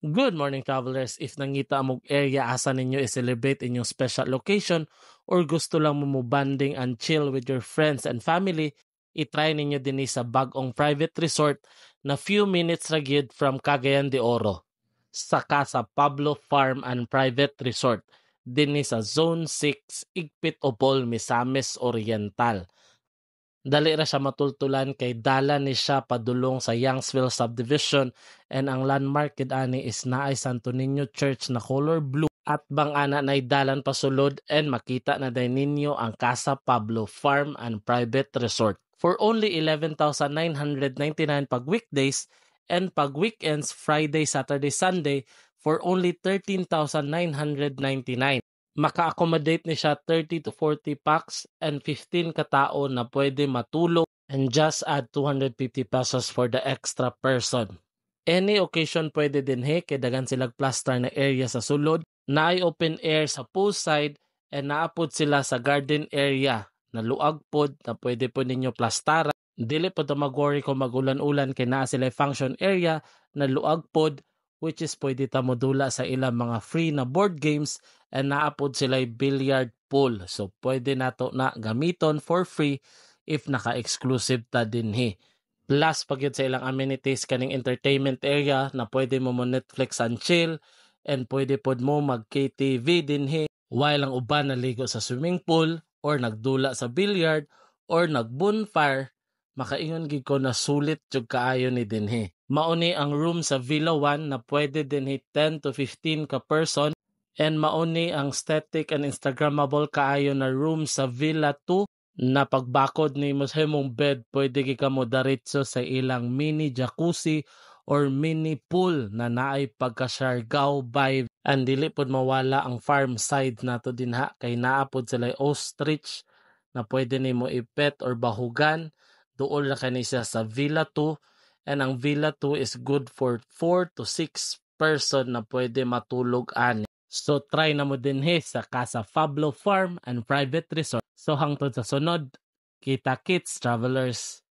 Good morning, travelers. If nangita mo area asa ninyo i-celebrate inyong special occasion or gusto lang mo banding and chill with your friends and family, itry ninyo din sa bagong private resort na few minutes ra gyud from Cagayan de Oro sa Casa Pablo Farm and Private Resort dinhi sa Zone 6, Igpit Opol, Misamis Oriental. Dali ra siya matultulan kay dala ni siya padulong sa Youngsville Subdivision and ang landmark gid ani is naay Santo Niño Church na color blue at bang-ana nay dalan pasulod and makita na day ninyo ang Casa Pablo Farm and Private Resort for only 11,999 pag weekdays and pag weekends Friday, Saturday, Sunday for only 13,999. Maka-accommodate ni siya 30 to 40 packs and 15 katao na pwede matulog and just add 250 pesos for the extra person. Any occasion pwede din kay dagan silang plaster na area sa sulod, naay open air sa poolside and naapod sila sa garden area na luag pod na pwede po ninyo plastara. Dili po to mag-worry kung magulan-ulan kay naa sila function area na luag pod which is pwede ta modula sa ilang mga free na board games and naapod sila billiard pool. So pwede nato na gamiton for free if naka-exclusive ta dinhi. Plus pagyud sa ilang amenities kaning entertainment area na pwede mo Netflix and chill and pwede pod mo mag KTV dinhi while ang uban naligo sa swimming pool or nagdula sa billiard or nag-bonfire. Makaingon gid ko na sulit jud kaayo ni dinhi. Mauni ang room sa Villa 1 na pwede dinhi 10 to 15 ka person and mauni ang static and instagrammable kaayo na room sa Villa 2 na pagbakod ni mo sa imong bed pwede gi ka mo diretso sa ilang mini jacuzzi or mini pool na naay pagka-Siargao vibe and dili pod mawala ang farm side nato dinha kay naa pod sila ostrich na pwede nimo ipet or bahugan. Duol na kani siya sa Villa 2 and ang Villa 2 is good for 4 to 6 person na pwede matulog ani. So try na mo din sa Casa Pablo Farm and Private Resort. So hangtod sa sunod, kita kits travelers.